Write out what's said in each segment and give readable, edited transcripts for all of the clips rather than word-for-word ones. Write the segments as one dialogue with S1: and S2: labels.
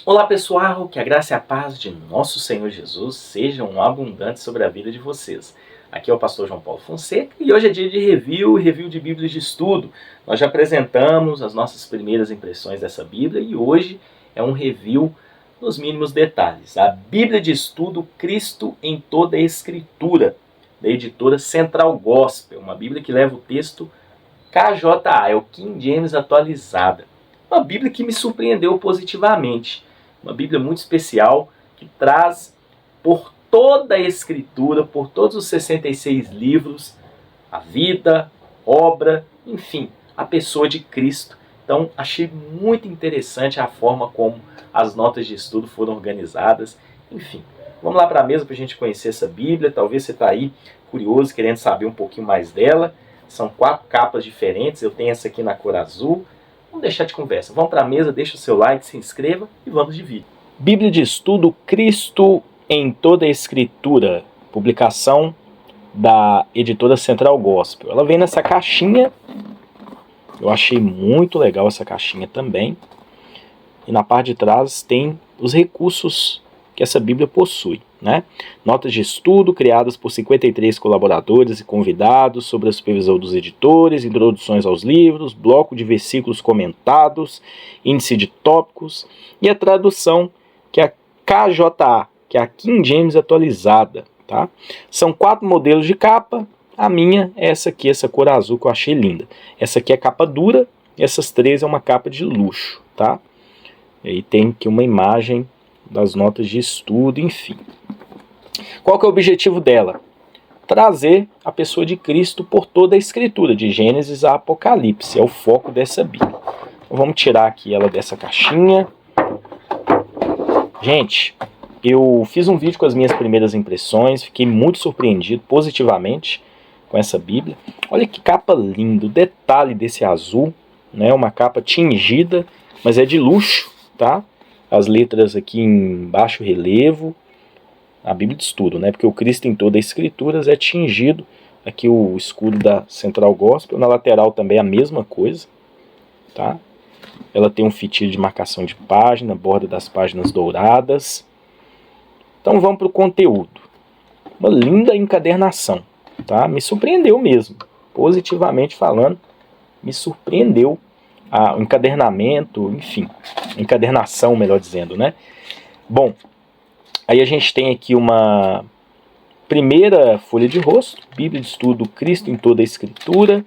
S1: Olá pessoal, que a graça e a paz de nosso Senhor Jesus sejam abundantes sobre a vida de vocês. Aqui é o pastor João Paulo Fonseca e hoje é dia de review de Bíblias de estudo. Nós já apresentamos as nossas primeiras impressões dessa Bíblia e hoje é um review nos mínimos detalhes. A Bíblia de Estudo Cristo em Toda a Escritura, da editora Central Gospel, uma Bíblia que leva o texto KJA, é o King James atualizada. Uma Bíblia que me surpreendeu positivamente. Uma Bíblia muito especial que traz por toda a Escritura, por todos os 66 livros, a vida, obra, enfim, a pessoa de Cristo. Então, achei muito interessante a forma como as notas de estudo foram organizadas. Enfim, vamos lá para a mesa para a gente conhecer essa Bíblia. Talvez você está aí curioso, querendo saber um pouquinho mais dela. São 4 capas diferentes, eu tenho essa aqui na cor azul. Vamos deixar de conversa, vamos para a mesa, deixa o seu like, se inscreva e vamos de vídeo. Bíblia de Estudo Cristo em Toda a Escritura, publicação da editora Central Gospel. Ela vem nessa caixinha, eu achei muito legal essa caixinha também. E na parte de trás tem os recursos que essa Bíblia possui, né? Notas de estudo criadas por 53 colaboradores e convidados, sobre a supervisão dos editores, introduções aos livros, bloco de versículos comentados, índice de tópicos e a tradução, que é a KJA, que é a King James atualizada, tá? São 4 modelos de capa. A minha é essa aqui, essa cor azul que eu achei linda. Essa aqui é capa dura e essas 3 é uma capa de luxo, tá? E aí tem aqui uma imagem das notas de estudo, enfim. Qual que é o objetivo dela? Trazer a pessoa de Cristo por toda a Escritura, de Gênesis a Apocalipse. É o foco dessa Bíblia. Então, vamos tirar aqui ela dessa caixinha. Gente, eu fiz um vídeo com as minhas primeiras impressões, fiquei muito surpreendido positivamente com essa Bíblia. Olha que capa linda, o detalhe desse azul, né? Uma capa tingida, mas é de luxo, tá? As letras aqui em baixo relevo, a Bíblia de Estudo, né? Porque o Cristo em Toda a Escrituras é tingido. Aqui o escudo da Central Gospel, na lateral também é a mesma coisa, tá? Ela tem um fitilho de marcação de página, borda das páginas douradas. Então vamos para o conteúdo. Uma linda encadernação, tá? Me surpreendeu mesmo, positivamente falando, me surpreendeu. O encadernamento, enfim, encadernação, melhor dizendo, né? Bom, aí a gente tem aqui uma primeira folha de rosto, Bíblia de Estudo Cristo em Toda a Escritura.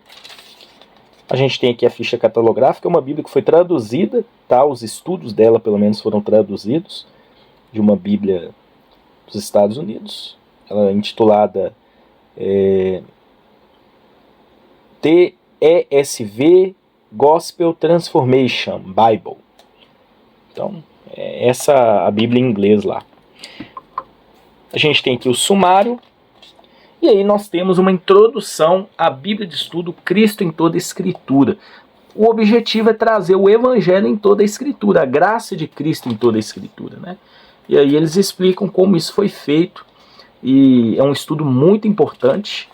S1: A gente tem aqui a ficha catalográfica, uma Bíblia que foi traduzida, tá? Os estudos dela, pelo menos, foram traduzidos de uma Bíblia dos Estados Unidos. Ela é intitulada TESV Gospel Transformation Bible. Então, essa a Bíblia em inglês lá. A gente tem aqui o sumário. E aí nós temos uma introdução à Bíblia de Estudo Cristo em Toda a Escritura. O objetivo é trazer o Evangelho em toda a Escritura, a graça de Cristo em toda a Escritura, né? E aí eles explicam como isso foi feito. E é um estudo muito importante,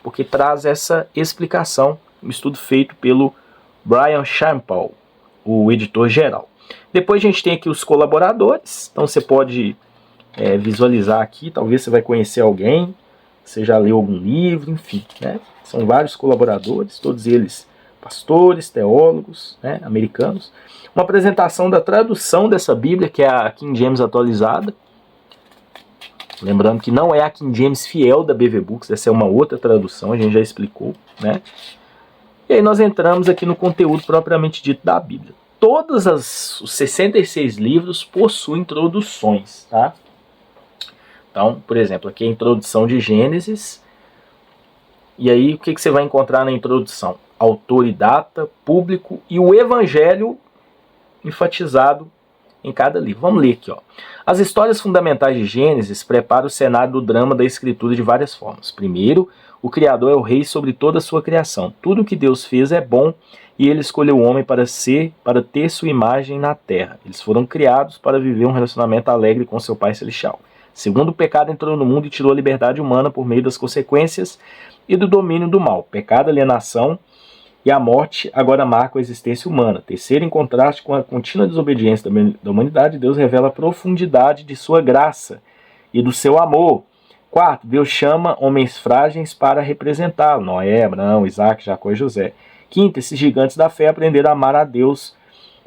S1: porque traz essa explicação. Um estudo feito pelo Brian Champall, o editor-geral. Depois a gente tem aqui os colaboradores. Então você pode visualizar aqui, talvez você vai conhecer alguém, você já leu algum livro, enfim, né? São vários colaboradores, todos eles pastores, teólogos, né, americanos. Uma apresentação da tradução dessa Bíblia, que é a King James atualizada. Lembrando que não é a King James fiel da BV Books, essa é uma outra tradução, a gente já explicou, né? E aí nós entramos aqui no conteúdo propriamente dito da Bíblia. Todos os 66 livros possuem introduções, tá? Então, por exemplo, aqui é a introdução de Gênesis. E aí o que você vai encontrar na introdução? Autor e data, público e o Evangelho enfatizado em cada livro. Vamos ler aqui, ó. As histórias fundamentais de Gênesis preparam o cenário do drama da Escritura de várias formas. Primeiro, o Criador é o rei sobre toda a sua criação. Tudo o que Deus fez é bom e ele escolheu o homem para ter sua imagem na terra. Eles foram criados para viver um relacionamento alegre com seu Pai Celestial. Segundo, o pecado entrou no mundo e tirou a liberdade humana por meio das consequências e do domínio do mal. Pecado, alienação e a morte agora marcam a existência humana. Terceiro, em contraste com a contínua desobediência da humanidade, Deus revela a profundidade de sua graça e do seu amor. Quarto, Deus chama homens frágeis para representá-lo. Noé, Abraão, Isaac, Jacó e José. Quinto, esses gigantes da fé aprenderam a amar a Deus,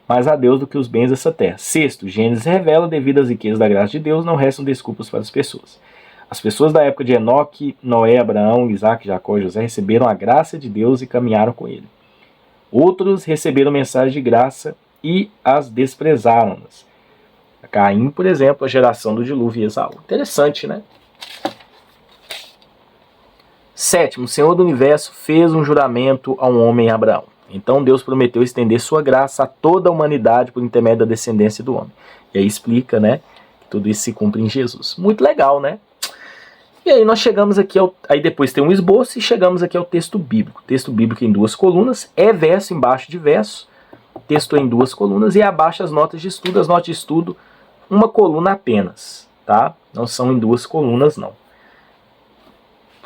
S1: mais a Deus do que os bens dessa terra. Sexto, Gênesis revela, devido às riquezas da graça de Deus, não restam desculpas para as pessoas. As pessoas da época de Enoque, Noé, Abraão, Isaac, Jacó e José receberam a graça de Deus e caminharam com ele. Outros receberam mensagem de graça e as desprezaram-nas. Caim, por exemplo, a geração do dilúvio e Esaú. Interessante, né? Sétimo, o Senhor do Universo fez um juramento a um homem, Abraão. Então Deus prometeu estender sua graça a toda a humanidade por intermédio da descendência do homem. E aí explica, né, que tudo isso se cumpre em Jesus. Muito legal, né? E aí nós chegamos aqui, aí depois tem um esboço e chegamos aqui ao texto bíblico. Texto bíblico em 2 colunas, é verso embaixo de verso, texto em 2 colunas e abaixo as notas de estudo. As notas de estudo, uma coluna apenas, tá? Não são em 2 colunas, não.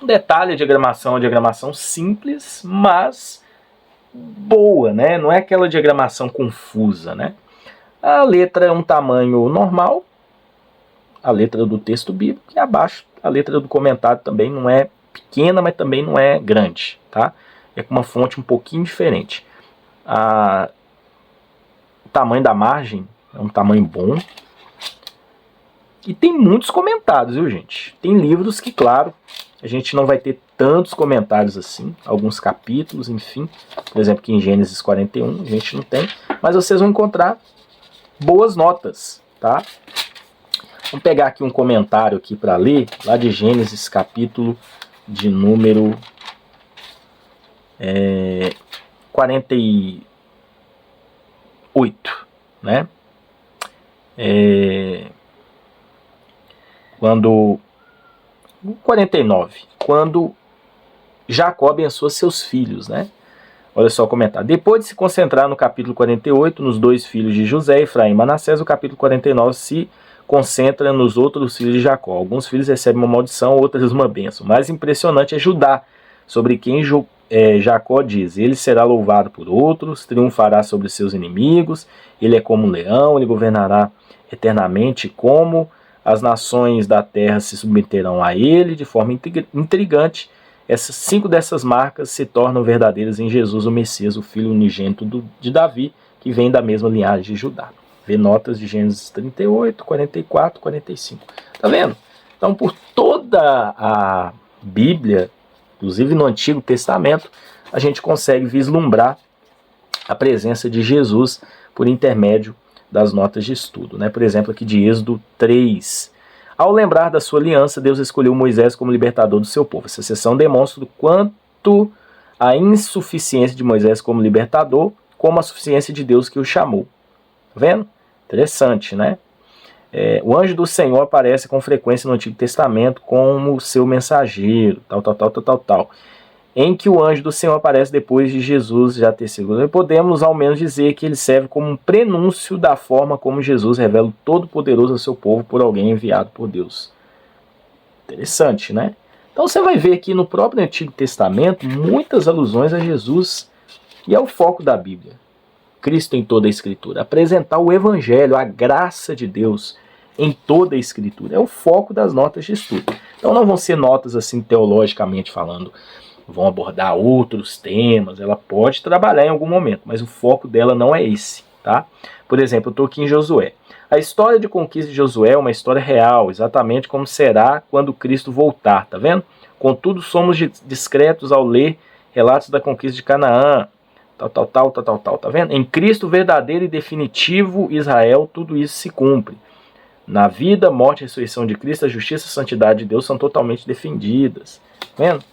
S1: Um detalhe, a diagramação é uma diagramação simples, mas boa, né? Não é aquela diagramação confusa, né? A letra é um tamanho normal, a letra do texto bíblico, e abaixo a letra do comentário também não é pequena, mas também não é grande, tá? É com uma fonte um pouquinho diferente. O tamanho da margem é um tamanho bom. E tem muitos comentários, viu, gente? Tem livros que, claro, a gente não vai ter tantos comentários assim, alguns capítulos, enfim. Por exemplo, aqui em Gênesis 41, a gente não tem. Mas vocês vão encontrar boas notas, tá? Vamos pegar aqui um comentário aqui para ler, lá de Gênesis, capítulo de número 48, né? Quando 49, quando Jacó abençoa seus filhos, né? Olha só o comentário. Depois de se concentrar no capítulo 48, nos 2 filhos de José, Efraim e Manassés, o capítulo 49 se concentra nos outros filhos de Jacó. Alguns filhos recebem uma maldição, outros uma bênção. O mais impressionante é Judá, sobre quem Jacó diz: ele será louvado por outros, triunfará sobre seus inimigos, ele é como um leão, ele governará eternamente, como as nações da terra se submeterão a ele de forma intrigante. 5 dessas marcas se tornam verdadeiras em Jesus, o Messias, o filho unigênito de Davi, que vem da mesma linhagem de Judá. Vê notas de Gênesis 38, 44, 45. Tá vendo? Então, por toda a Bíblia, inclusive no Antigo Testamento, a gente consegue vislumbrar a presença de Jesus por intermédio das notas de estudo, né? Por exemplo, aqui de Êxodo 3. Ao lembrar da sua aliança, Deus escolheu Moisés como libertador do seu povo. Essa seção demonstra o quanto a insuficiência de Moisés como libertador, como a suficiência de Deus que o chamou. Tá vendo? Interessante, né? O anjo do Senhor aparece com frequência no Antigo Testamento como seu mensageiro, tal. Em que o anjo do Senhor aparece depois de Jesus já ter sido. Podemos ao menos dizer que ele serve como um prenúncio da forma como Jesus revela o Todo-Poderoso ao seu povo por alguém enviado por Deus. Interessante, né? Então você vai ver aqui no próprio Antigo Testamento muitas alusões a Jesus, e é o foco da Bíblia. Cristo em toda a Escritura. Apresentar o Evangelho, a graça de Deus em toda a Escritura. É o foco das notas de estudo. Então não vão ser notas assim teologicamente falando, vão abordar outros temas, ela pode trabalhar em algum momento, mas o foco dela não é esse, tá? Por exemplo, eu estou aqui em Josué. A história de conquista de Josué é uma história real, exatamente como será quando Cristo voltar, tá vendo? Contudo, somos discretos ao ler relatos da conquista de Canaã, tá vendo? Em Cristo verdadeiro e definitivo Israel, tudo isso se cumpre. Na vida, morte e ressurreição de Cristo, a justiça e a santidade de Deus são totalmente defendidas, tá vendo?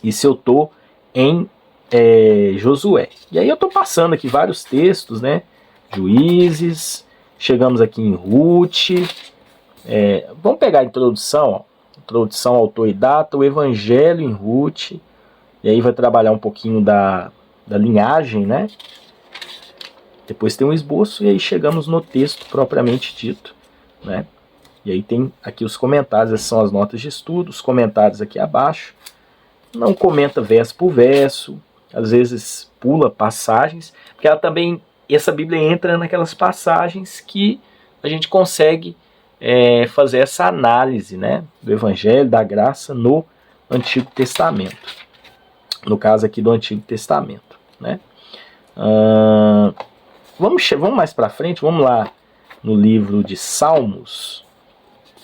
S1: Isso eu estou em Josué. E aí eu estou passando aqui vários textos, né? Juízes, chegamos aqui em Ruth. Vamos pegar a introdução, ó. Introdução, autor e data, o Evangelho em Ruth. E aí vai trabalhar um pouquinho da linhagem, né? Depois tem um esboço e aí chegamos no texto propriamente dito, né? E aí tem aqui os comentários, essas são as notas de estudo, os comentários aqui abaixo. Não comenta verso por verso, às vezes pula passagens, porque ela também, essa Bíblia entra naquelas passagens que a gente consegue fazer essa análise, né, do Evangelho, da graça no Antigo Testamento. No caso aqui do Antigo Testamento, né? Vamos mais para frente, vamos lá no livro de Salmos.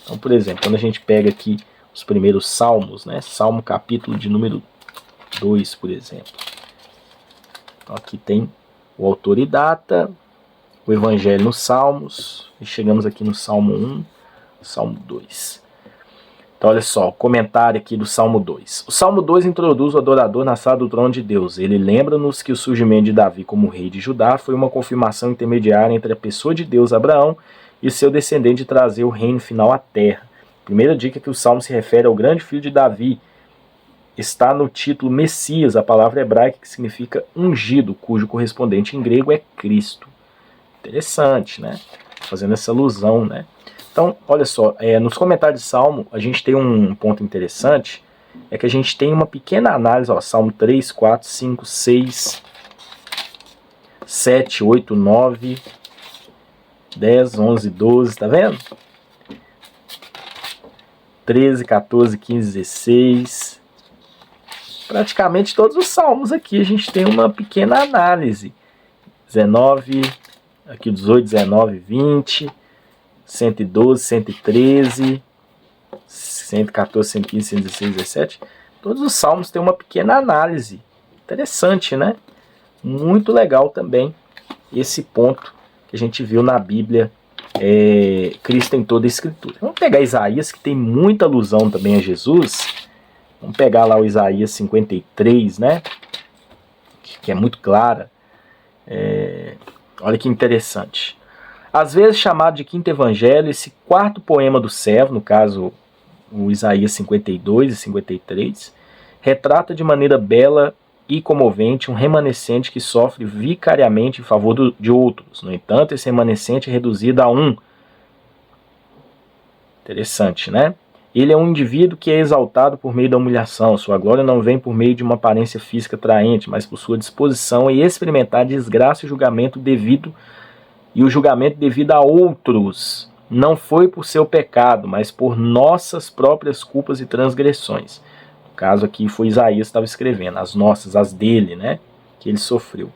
S1: Então, por exemplo, quando a gente pega aqui os primeiros Salmos, né? Salmo capítulo de número 2, por exemplo. Então aqui tem o autor e data, o Evangelho nos Salmos, e chegamos aqui no Salmo 1, Salmo 2. Então olha só, o comentário aqui do Salmo 2. O Salmo 2 introduz o adorador na sala do trono de Deus. Ele lembra-nos que o surgimento de Davi como rei de Judá foi uma confirmação intermediária entre a pessoa de Deus, Abraão, e seu descendente de trazer o reino final à terra. Primeira dica que o Salmo se refere ao grande filho de Davi. Está no título Messias, a palavra hebraica que significa ungido, cujo correspondente em grego é Cristo. Interessante, né? Fazendo essa alusão, né? Então, olha só, nos comentários de Salmo, a gente tem um ponto interessante, é que a gente tem uma pequena análise, ó, Salmo 3, 4, 5, 6, 7, 8, 9, 10, 11, 12, tá vendo? 13, 14, 15, 16... Praticamente todos os salmos aqui a gente tem uma pequena análise. 19, aqui 18, 19, 20, 112, 113, 114, 115, 116, 17. Todos os salmos têm uma pequena análise. Interessante, né? Muito legal também esse ponto que a gente viu na Bíblia, Cristo em toda a Escritura. Vamos pegar Isaías, que tem muita alusão também a Jesus. Vamos pegar lá o Isaías 53, né? Que é muito clara. Olha que interessante. Às vezes chamado de quinto evangelho, esse quarto poema do servo, no caso o Isaías 52 e 53, retrata de maneira bela e comovente um remanescente que sofre vicariamente em favor de outros. No entanto, esse remanescente é reduzido a um. Interessante, né? Ele é um indivíduo que é exaltado por meio da humilhação. Sua glória não vem por meio de uma aparência física atraente, mas por sua disposição em experimentar desgraça e julgamento devido, e o julgamento devido a outros. Não foi por seu pecado, mas por nossas próprias culpas e transgressões. No caso aqui foi Isaías que estava escrevendo, as nossas, as dele, né? Que ele sofreu.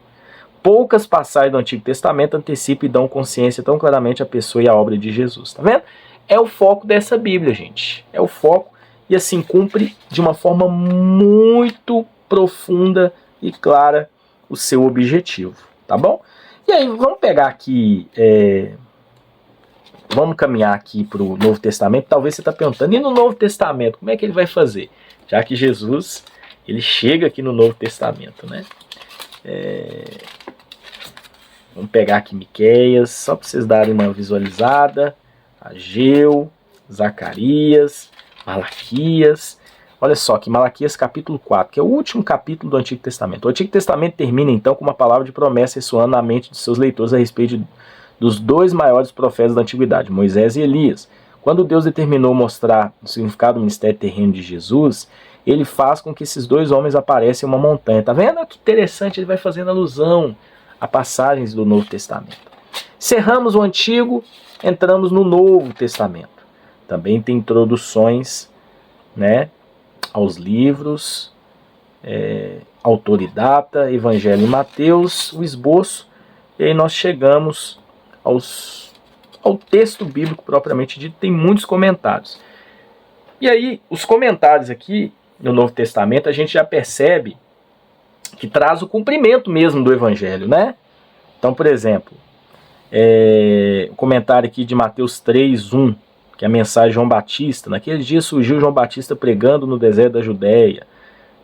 S1: Poucas passagens do Antigo Testamento antecipam e dão consciência tão claramente à pessoa e à obra de Jesus. Tá vendo? É o foco dessa Bíblia, gente. É o foco e assim cumpre de uma forma muito profunda e clara o seu objetivo, tá bom? E aí, vamos pegar aqui, vamos caminhar aqui para o Novo Testamento. Talvez você está perguntando, e no Novo Testamento, como é que ele vai fazer? Já que Jesus, ele chega aqui no Novo Testamento, né? Vamos pegar aqui Miqueias, só para vocês darem uma visualizada. Ageu, Zacarias, Malaquias. Olha só que Malaquias capítulo 4, que é o último capítulo do Antigo Testamento. O Antigo Testamento termina então com uma palavra de promessa ressoando na mente de seus leitores a respeito dos dois maiores profetas da Antiguidade, Moisés e Elias. Quando Deus determinou mostrar o significado do ministério terreno de Jesus, ele faz com que esses dois homens apareçam em uma montanha. Tá vendo que interessante? Ele vai fazendo alusão a passagens do Novo Testamento. Cerramos o Antigo, entramos no Novo Testamento. Também tem introduções, né, aos livros, autor e data, Evangelho e Mateus, o esboço, e aí nós chegamos ao texto bíblico propriamente dito. Tem muitos comentários. E aí, os comentários aqui no Novo Testamento, a gente já percebe que traz o cumprimento mesmo do Evangelho, né? Então, por exemplo, o comentário aqui de Mateus 3:1, que é a mensagem de João Batista. Naquele dia surgiu João Batista pregando no deserto da Judéia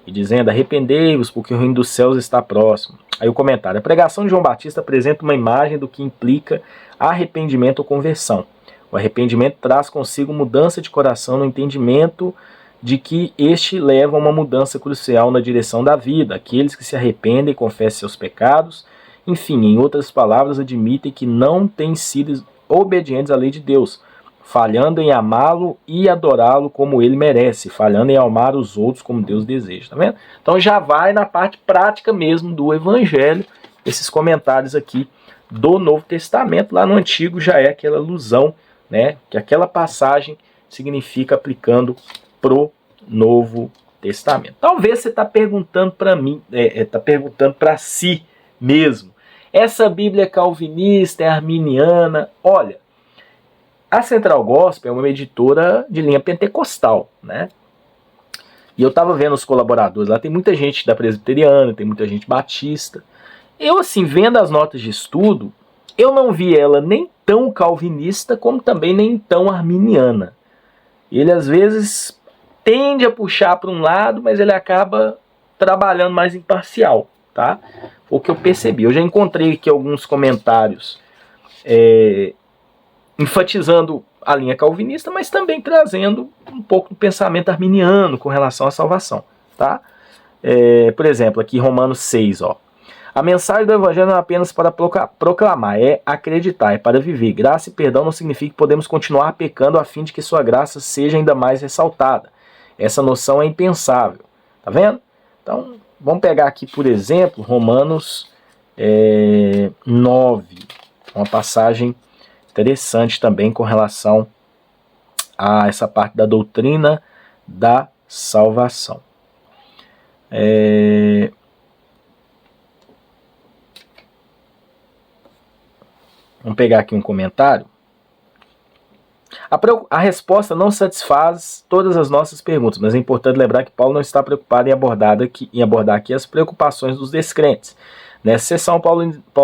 S1: e dizendo: arrependei-vos, porque o reino dos céus está próximo. Aí o comentário: a pregação de João Batista apresenta uma imagem do que implica arrependimento ou conversão. O arrependimento traz consigo mudança de coração no entendimento de que este leva a uma mudança crucial na direção da vida. Aqueles que se arrependem e confessam seus pecados, enfim, em outras palavras, admitem que não têm sido obedientes à lei de Deus, falhando em amá-lo e adorá-lo como ele merece, falhando em amar os outros como Deus deseja, tá vendo? Então já vai na parte prática mesmo do Evangelho, esses comentários aqui do Novo Testamento. Lá no Antigo já é aquela alusão, né, que aquela passagem significa aplicando pro Novo Testamento. Talvez você está perguntando para mim, está perguntando para si mesmo, essa Bíblia é calvinista, é arminiana? Olha, a Central Gospel é uma editora de linha pentecostal, né? E eu estava vendo os colaboradores lá, tem muita gente da presbiteriana, tem muita gente batista. Eu, assim, vendo as notas de estudo, eu não vi ela nem tão calvinista, como também nem tão arminiana. Ele, às vezes, tende a puxar para um lado, mas ele acaba trabalhando mais imparcial, tá? Foi o que eu percebi. Eu já encontrei aqui alguns comentários enfatizando a linha calvinista, mas também trazendo um pouco do pensamento arminiano com relação à salvação, tá? Por exemplo, aqui Romanos 6, ó. A mensagem do Evangelho não é apenas para proclamar, é acreditar, é para viver. Graça e perdão não significa que podemos continuar pecando a fim de que sua graça seja ainda mais ressaltada. Essa noção é impensável, tá vendo? Então, vamos pegar aqui, por exemplo, Romanos 9, uma passagem interessante também com relação a essa parte da doutrina da salvação. Vamos pegar aqui um comentário. A resposta não satisfaz todas as nossas perguntas, mas é importante lembrar que Paulo não está preocupado em abordar aqui as preocupações dos descrentes. Nessa sessão, Paulo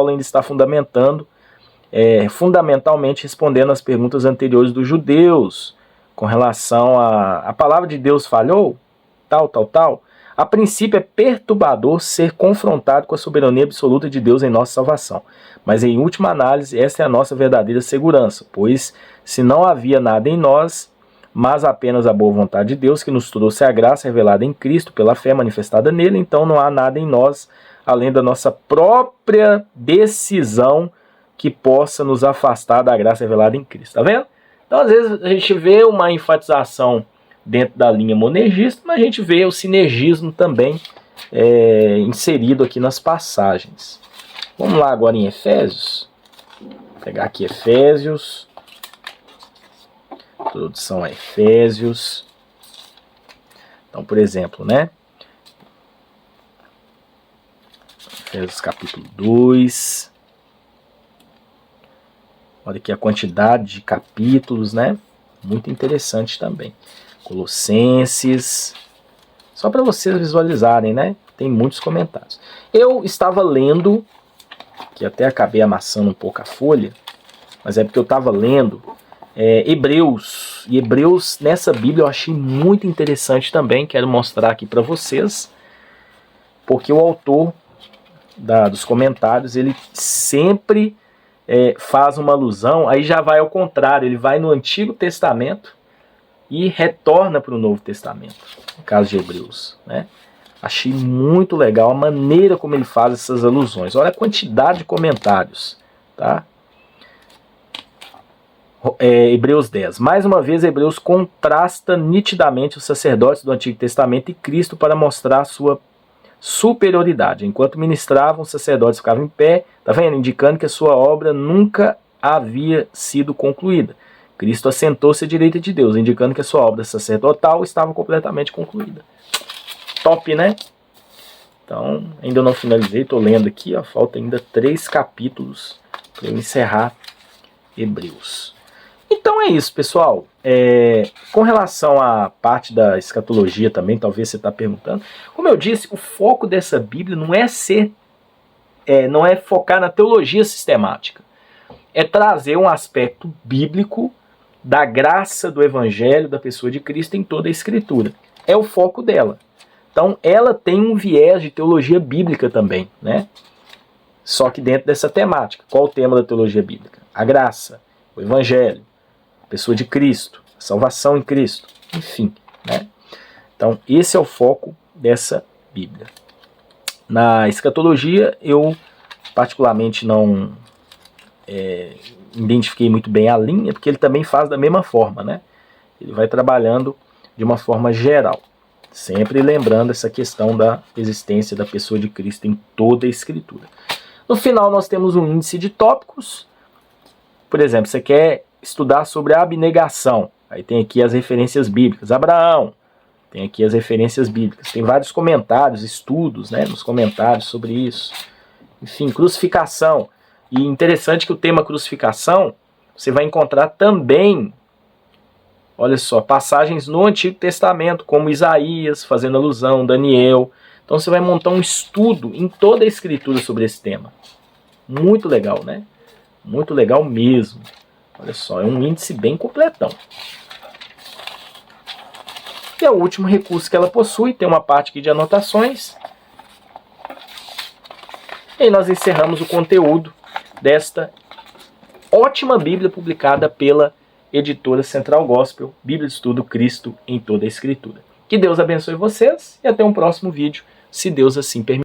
S1: ainda está fundamentalmente respondendo às perguntas anteriores dos judeus, com relação a palavra de Deus falhou, tal. A princípio é perturbador ser confrontado com a soberania absoluta de Deus em nossa salvação. Mas em última análise, essa é a nossa verdadeira segurança, pois se não havia nada em nós, mas apenas a boa vontade de Deus que nos trouxe a graça revelada em Cristo pela fé manifestada nele, então não há nada em nós, além da nossa própria decisão que possa nos afastar da graça revelada em Cristo. Tá vendo? Então às vezes a gente vê uma enfatização dentro da linha monergista, mas a gente vê o sinergismo também inserido aqui nas passagens. Vamos lá agora em Efésios. Vou pegar aqui Efésios. Introdução a Efésios. Então, por exemplo, né? Efésios capítulo 2. Olha aqui a quantidade de capítulos, né? Muito interessante também. Colossenses, só para vocês visualizarem, né? Tem muitos comentários. Eu estava lendo, que até acabei amassando um pouco a folha, mas é porque eu estava lendo Hebreus. E Hebreus, nessa Bíblia, eu achei muito interessante também, quero mostrar aqui para vocês, porque o autor dos comentários, ele sempre faz uma alusão, aí já vai ao contrário, ele vai no Antigo Testamento, e retorna para o Novo Testamento, no caso de Hebreus, né? Achei muito legal a maneira como ele faz essas alusões. Olha a quantidade de comentários, tá? Hebreus 10. Mais uma vez, Hebreus contrasta nitidamente os sacerdotes do Antigo Testamento e Cristo para mostrar a sua superioridade. Enquanto ministravam, os sacerdotes ficavam em pé, tá vendo? Indicando que a sua obra nunca havia sido concluída. Cristo assentou-se à direita de Deus, indicando que a sua obra sacerdotal estava completamente concluída. Top, né? Então, ainda não finalizei, estou lendo aqui, ó, falta ainda 3 capítulos para eu encerrar Hebreus. Então é isso, pessoal. Com relação à parte da escatologia também, talvez você está perguntando. Como eu disse, o foco dessa Bíblia não é focar na teologia sistemática. É trazer um aspecto bíblico da graça do Evangelho, da pessoa de Cristo em toda a Escritura. É o foco dela. Então, ela tem um viés de teologia bíblica também, né? Só que dentro dessa temática. Qual o tema da teologia bíblica? A graça, o Evangelho, a pessoa de Cristo, a salvação em Cristo, enfim, né? Então, esse é o foco dessa Bíblia. Na escatologia, eu particularmente não identifiquei muito bem a linha, porque ele também faz da mesma forma, né? Ele vai trabalhando de uma forma geral, sempre lembrando essa questão da existência da pessoa de Cristo em toda a Escritura. No final nós temos um índice de tópicos. Por exemplo, você quer estudar sobre a abnegação, aí tem aqui as referências bíblicas. Abraão, tem aqui as referências bíblicas. Tem vários comentários, estudos, né, nos comentários sobre isso. Enfim, crucificação. E interessante que o tema crucificação, você vai encontrar também, olha só, passagens no Antigo Testamento, como Isaías, fazendo alusão, Daniel. Então você vai montar um estudo em toda a Escritura sobre esse tema. Muito legal, né? Muito legal mesmo. Olha só, é um índice bem completão. E é o último recurso que ela possui, tem uma parte aqui de anotações. E aí nós encerramos o conteúdo desta ótima Bíblia publicada pela editora Central Gospel, Bíblia de Estudo Cristo em toda a Escritura. Que Deus abençoe vocês e até um próximo vídeo, se Deus assim permitir.